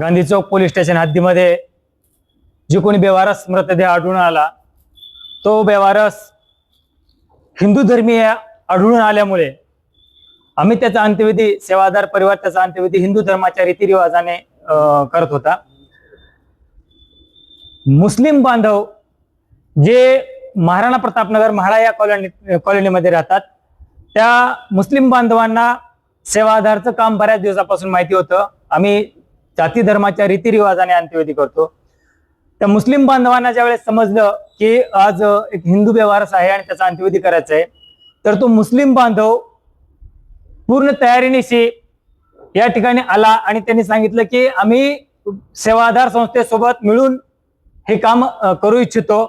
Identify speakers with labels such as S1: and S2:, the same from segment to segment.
S1: गांधी चौक police station हद्दीमध्ये जे कोणी बेवारस मृतदेह आढळून आला तो बेवारस हिंदू धर्मीय आढळून आल्यामुळे आम्ही त्याचा अंत्यविधी सेवादार परिवार त्याचा अंत्यविधी हिंदू धर्माच्या रीतिरिवाजाने करत होता। मुस्लिम बांधव जे महाराणा प्रतापनगर म्हाडा या कॉलनीमध्ये राहतात त्या मुस्लिम बांधवांना सेवाधारचं काम बऱ्याच दिवसापासून माहिती होतं। आम्ही जाती धर्माच्या रीतिरिवाजाने अंत्यविधी करतो। त्या मुस्लिम बांधवांना ज्यावेळेस समजलं की आज एक हिंदू बेवारस आहे आणि त्याचा अंत्यविधी करायचा आहे तर तो मुस्लिम बांधव पूर्ण तयारीनिशी या ठिकाणी आला आणि त्यांनी सांगितलं की आम्ही सेवाधार संस्थेसोबत मिळून हे काम करू इच्छितो।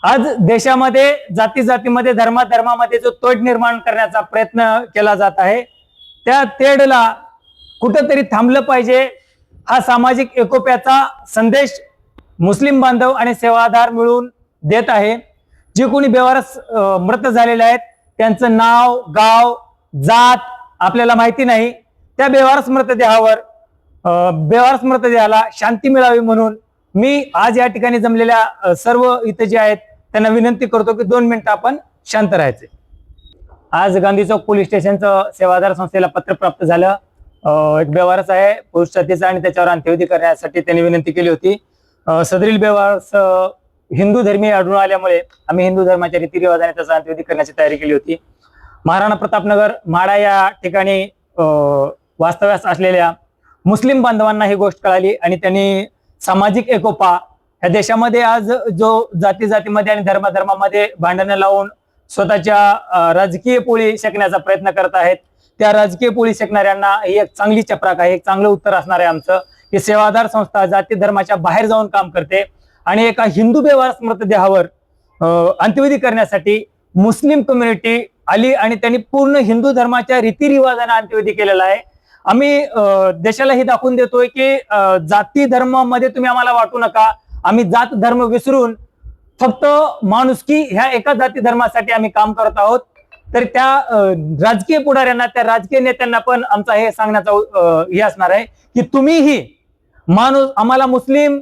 S1: आज देशामध्ये जाती जातीमध्ये धर्मामध्ये जो तोड निर्माण करण्याचा प्रयत्न केला जात आहे त्या तेढला कुठेतरी थांबलं पाहिजे हा सामाजिक एकोप्याचा संदेश मुस्लिम बांधव आणि सेवाधार मिळून देत आहे। जे कोणी बेवारस मृत झालेले आहेत त्यांचं नाव गाव जात आपल्याला माहिती नाही। त्या बेवारस मृतदेहाला शांती मिळावी म्हणून मी आज या ठिकाणी जमलेल्या सर्व इथे जे आहेत त्यांना विनंती करतो की 2 मिनिटं आपण शांत राहायचे। आज गांधी चौक पोलीस स्टेशनचं सेवाधार संस्थेला पत्र प्राप्त झालं। एक बेवारस आहे पुरुष जातीचा आणि त्याच्यावर अंत्यविधी करण्यासाठी त्यांनी विनंती केली होती। सदरील बेवारस हिंदू धर्मीय आढळून आल्यामुळे आम्ही हिंदू धर्माच्या रीतिरिवाजाने त्याचा अंत्यविधी करण्याची तयारी केली होती। महाराणा प्रतापनगर म्हाडा या ठिकाणी वास्तव्यास असलेल्या मुस्लिम बांधवांना ही गोष्ट कळाली आणि त्यांनी सामाजिक एकोपा या देशामध्ये आज जो जाती जातीमध्ये आणि धर्मामध्ये भांडणं लावून स्वतःच्या राजकीय पोळी शेकण्याचा प्रयत्न करत आहेत त्या राजकीय पोळी शेकणाऱ्यांना ही एक चांगली चपराक आहे, एक चांगलं उत्तर असणार आहे आमचं की सेवाधार संस्था जाती धर्माच्या बाहेर जाऊन काम करते आणि एका हिंदू बेवारस मृतदेहावर अंत्यविधी करण्यासाठी मुस्लिम कम्युनिटी आली आणि त्यांनी पूर्ण हिंदू धर्माच्या रीतिरिवाजाने अंत्यविधी केलेला आहे। आम्ही देशाला ही दाखवून देतोय की जाती धर्मामध्ये तुम्ही आम्हाला वाटू नका, आम्ही जात धर्म विसरून फक्त माणुसकी ह्या एका जाती धर्मासाठी आम्ही काम करत आहोत। तर त्या राजकीय पुढाऱ्यांना त्या राजकीय नेत्यांना पण आमचा हे सांगण्याचा हे असणार आहे की तुम्हीही आम्हाला मुस्लिम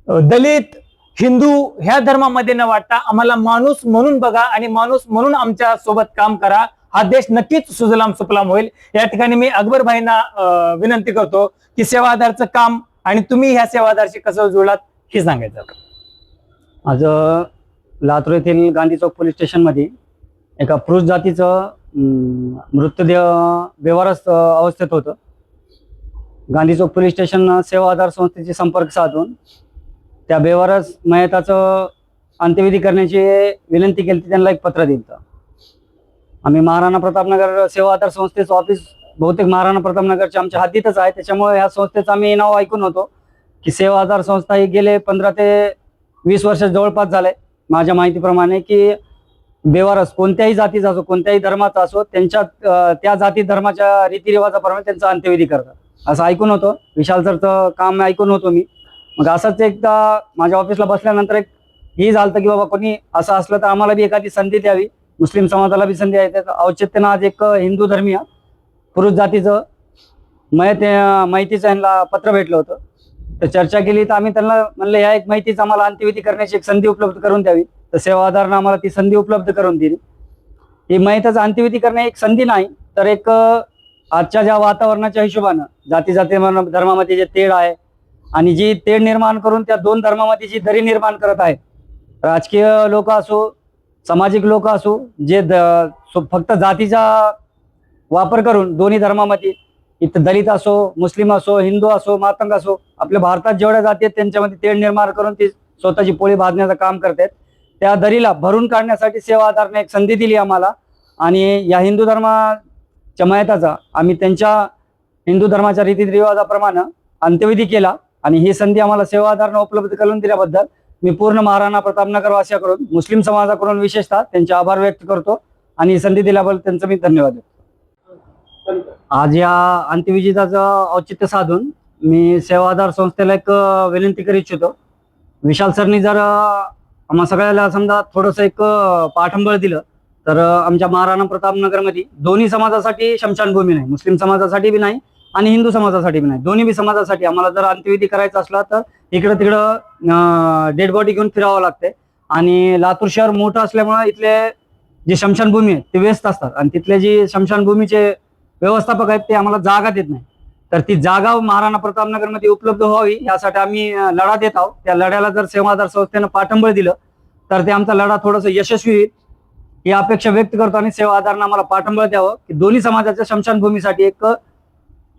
S1: दलित हिंदू ह्या धर्मामध्ये न वाटता आम्हाला माणूस म्हणून बघा आणि माणूस म्हणून आमच्या सोबत काम करा। हा देश नक्कीच सुजलाम सुफलाम होईल। या ठिकाणी मी अकबर भाईंना विनंती करतो की सेवाधारचं काम आणि तुम्ही ह्या सेवाधारशी कसं जुळलात हे सांगायचं।
S2: आज लातूर येथील गांधी चौक पोलीस स्टेशन मध्ये एका पुरुष जातीचं मृतदेह बेवारस अवस्थेत होतं। गांधी चौक पोलीस स्टेशन सेवाधार संस्थेशी संपर्क साधून त्या बेवारस मयताचं अंत्यविधी करण्याची विनंती केली, त्यांना एक पत्र दिलं। आम्ही महाराणा प्रतापनगर सेवाधार संस्थेचं ऑफिस बहुतेक महाराणा प्रतापनगरच्या आमच्या हद्दीतच आहे, त्याच्यामुळे ह्या संस्थेचं आम्ही नाव ऐकून होतो की सेवाधार संस्था ही गेले 15 ते 20 वर्ष जवळपास झाले माझ्या माहितीप्रमाणे की बेवारस कोणत्याही जातीचा असो कोणत्याही धर्माचा असो त्यांच्या त्या जाती धर्माच्या रीतिरिवाजाप्रमाणे त्यांचा अंत्यविधी करतात असं ऐकून होतं। विशाल सरचं काम ऐकून होतो मी। मग असंच एकदा माझ्या ऑफिसला बसल्यानंतर एक ही झालं की बाबा कोणी असं असलं तर आम्हाला बी एखादी संधी द्यावी, मुस्लिम समाजाला बी संधी आहे। त्याचं औचित्यानं आज एक हिंदू धर्मीय पुरुष जातीचं माहितीचं यांना पत्र भेटलं होतं। तर चर्चा केली तर आम्ही त्यांना म्हणलं ह्या एक माहितीचं आम्हाला अंत्यविधी करण्याची एक संधी उपलब्ध करून द्यावी। तर सेवाधारनं आम्हाला ती संधी उपलब्ध करून दिली। ही माहितीचं अंत्यविधी करणे एक संधी नाही तर एक आजच्या ज्या वातावरणाच्या हिशोबानं जाती धर्मामध्ये जे तेढ आहे आणि जी तेढ निर्माण करून त्या 2 धर्मामध्ये जी दरी निर्माण करत आहे, राजकीय लोक असो सामाजिक लोक असो जे फक्त जातीचा वापर करून दोन्ही धर्मामध्ये इथं दलित असो मुस्लिम असो हिंदू असो मातंग असो आपल्या भारतात जेवढ्या जाती आहेत त्यांच्यामध्ये तेढ निर्माण करून ती स्वतःची पोळी भाजण्याचं काम करतात। त्या दरीला भरून काढण्यासाठी सेवाधारने एक संधी दिली आम्हाला आणि या हिंदू धर्माच्या मयताचा आम्ही त्यांच्या हिंदू धर्माच्या रीतिरिवाजाप्रमाणे अंत्यविधी केला आणि ही संधी आम्हाला सेवाधारने उपलब्ध करून दिल्याबद्दल मी पूर्ण महाराणा प्रतापनगर वासियाकडून मुस्लिम समाजाकडून विशेषतः त्यांचे आभार व्यक्त करतो आणि ही संधी दिल्याबद्दल त्यांचं मी धन्यवाद देतो। आज या अंत्यविधीचं औचित्य साधून मी सेवाधार संस्थेला एक विनंती करू इच्छितो। विशाल सरनी जर आम्हा सगळ्याला समजा थोडंसं एक पाठबळ दिलं तर आमच्या महाराणा प्रतापनगरमध्ये दोन्ही समाजासाठी शमशानभूमी नाही, मुस्लिम समाजासाठी बी नाही आणि हिंदू समाजासाठी पण आहे. दोन्ही बी समाजासाठी आम्हाला जर अंत्यविधी करायचा असला तर इकडं तिकडं डेड बॉडी घेऊन फिरावं लागते. आणि लातूर शहर मोठं असल्यामुळे इथले जे स्मशानभूमी आहेत ते व्यस्त असतात आणि तिथले जे स्मशानभूमीचे व्यवस्थापक आहेत ते आम्हाला जागा देत नाही. तर ती जागा महाराणा प्रतापनगरमध्ये उपलब्ध व्हावी यासाठी आम्ही लढा देत आहोत. त्या लढ्याला जर सेवा आधार संस्थेनं पाठबळ दिलं तर ते आमचा लढा थोडंसं यशस्वी होईल ही अपेक्षा व्यक्त करतो. आणि सेवा आधारनं आम्हाला पाठबळ द्यावं की दोन्ही समाजाच्या स्मशानभूमीसाठी एक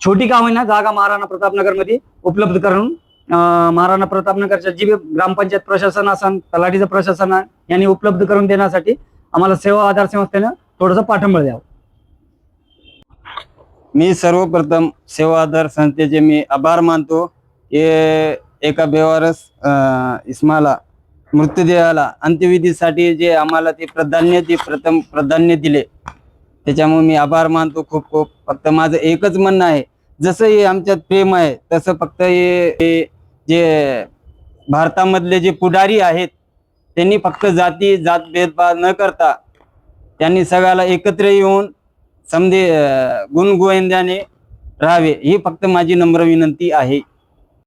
S2: छोटी का होईना जागा महाराणा प्रतापनगरमध्ये उपलब्ध करून महाराणा प्रतापनगरच्या जी ग्रामपंचायत प्रशासन असन तलाठीचं प्रशासन यांनी उपलब्ध करून देण्यासाठी आम्हाला सेवा आधार संस्थेनं थोडंसं पाठबळ द्यावं.
S3: मी सर्वप्रथम सेवा आधार संस्थेचे मी आभार मानतो. हे एका बेवारस इस्माला मृतदेहाला अंत्यविधीसाठी जे आम्हाला ते प्रथम प्राधान्य दिले त्याच्यामुळे मी आभार मानतो खूप खूप. फक्त माझं एकच म्हणणं आहे, जसं हे आमच्यात प्रेम आहे तसं फक्त हे जे भारतामधले जे पुढारी आहेत त्यांनी फक्त जात भेदभाव न करता त्यांनी सगळ्याला एकत्र येऊन समजे गुणगोविंदाने राहावे ही फक्त माझी नम्र विनंती आहे.